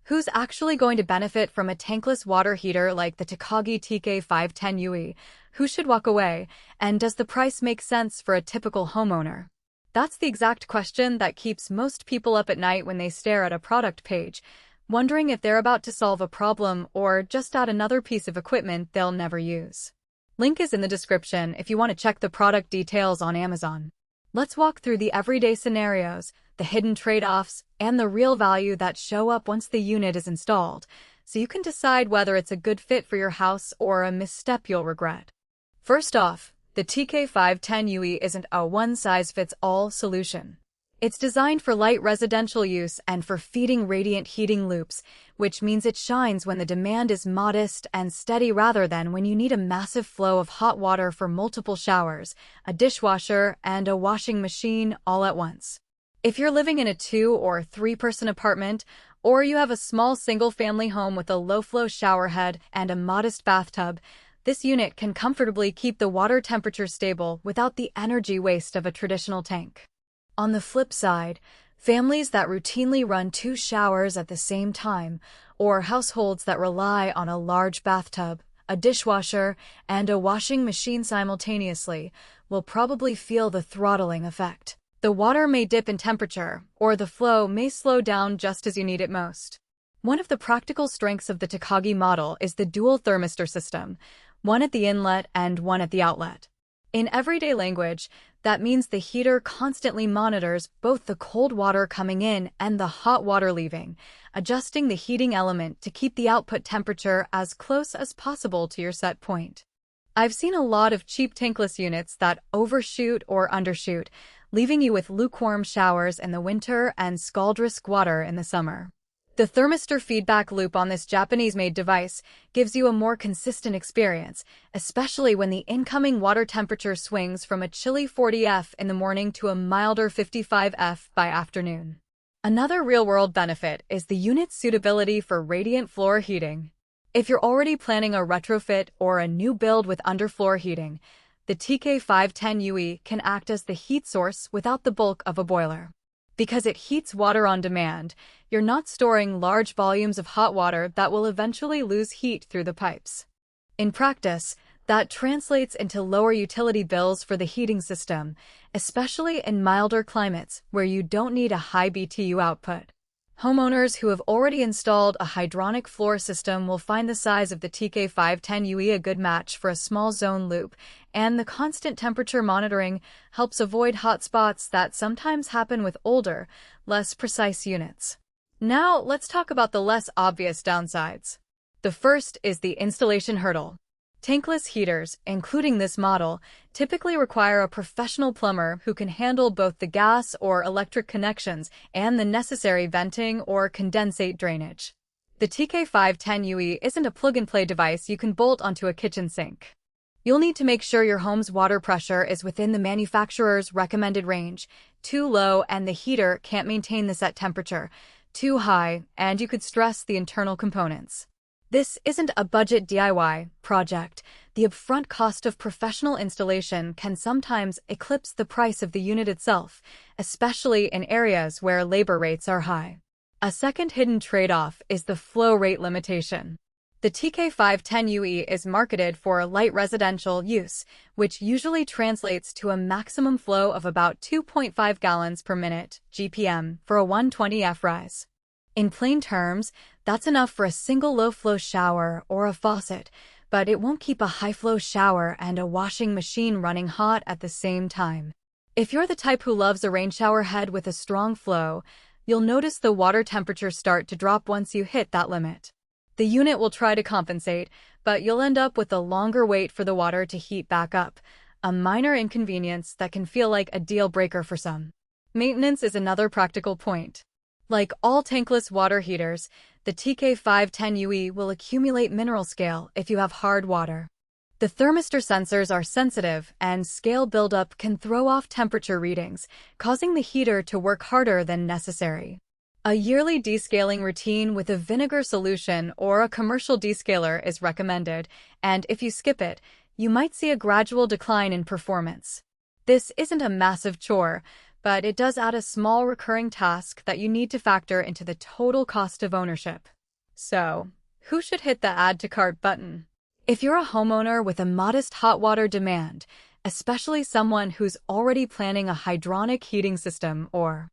Who's actually going to benefit from a tankless water heater like the Takagi TK510UE? Who should walk away? And does the price make sense for a typical homeowner? That's the exact question that keeps most people up at night when they stare at a product page, wondering if they're about to solve a problem or just add another piece of equipment they'll never use. Link is in the description if you want to check the product details on Amazon. Let's walk through the everyday scenarios, the hidden trade-offs, and the real value that show up once the unit is installed, so you can decide whether it's a good fit for your house or a misstep you'll regret. First off, the TK510UE isn't a one-size-fits-all solution. It's designed for light residential use and for feeding radiant heating loops, which means it shines when the demand is modest and steady rather than when you need a massive flow of hot water for multiple showers, a dishwasher, and a washing machine all at once. If you're living in a 2- or 3-person apartment, or you have a small single-family home with a low-flow shower head and a modest bathtub, this unit can comfortably keep the water temperature stable without the energy waste of a traditional tank. On the flip side, families that routinely run 2 showers at the same time, or households that rely on a large bathtub, a dishwasher, and a washing machine simultaneously, will probably feel the throttling effect. The water may dip in temperature, or the flow may slow down just as you need it most. One of the practical strengths of the Takagi model is the dual thermistor system, one at the inlet and one at the outlet. In everyday language, that means the heater constantly monitors both the cold water coming in and the hot water leaving, adjusting the heating element to keep the output temperature as close as possible to your set point. I've seen a lot of cheap tankless units that overshoot or undershoot, leaving you with lukewarm showers in the winter and scaldrisk water in the summer. The thermistor feedback loop on this Japanese-made device gives you a more consistent experience, especially when the incoming water temperature swings from a chilly 40 F in the morning to a milder 55 F by afternoon. Another real-world benefit is the unit's suitability for radiant floor heating. If you're already planning a retrofit or a new build with underfloor heating, the TK510UE can act as the heat source without the bulk of a boiler. Because it heats water on demand, you're not storing large volumes of hot water that will eventually lose heat through the pipes. In practice, that translates into lower utility bills for the heating system, especially in milder climates where you don't need a high BTU output. Homeowners who have already installed a hydronic floor system will find the size of the TK510UE a good match for a small zone loop, and the constant temperature monitoring helps avoid hot spots that sometimes happen with older, less precise units. Now, let's talk about the less obvious downsides. The first is the installation hurdle. Tankless heaters, including this model, typically require a professional plumber who can handle both the gas or electric connections and the necessary venting or condensate drainage. The TK510UE isn't a plug-and-play device you can bolt onto a kitchen sink. You'll need to make sure your home's water pressure is within the manufacturer's recommended range. Too low and the heater can't maintain the set temperature. Too high, and you could stress the internal components. This isn't a budget DIY project. The upfront cost of professional installation can sometimes eclipse the price of the unit itself, especially in areas where labor rates are high. A second hidden trade-off is the flow rate limitation. The TK510UE is marketed for light residential use, which usually translates to a maximum flow of about 2.5 gallons per minute (GPM) for a 120 F rise. In plain terms, that's enough for a single low-flow shower or a faucet, but it won't keep a high-flow shower and a washing machine running hot at the same time. If you're the type who loves a rain shower head with a strong flow, you'll notice the water temperature start to drop once you hit that limit. The unit will try to compensate, but you'll end up with a longer wait for the water to heat back up, a minor inconvenience that can feel like a deal breaker for some. Maintenance is another practical point. Like all tankless water heaters, the TK510UE will accumulate mineral scale if you have hard water. The thermistor sensors are sensitive, and scale buildup can throw off temperature readings, causing the heater to work harder than necessary. A yearly descaling routine with a vinegar solution or a commercial descaler is recommended, and if you skip it, you might see a gradual decline in performance. This isn't a massive chore, but it does add a small recurring task that you need to factor into the total cost of ownership. So, who should hit the Add to Cart button? If you're a homeowner with a modest hot water demand, especially someone who's already planning a hydronic heating system or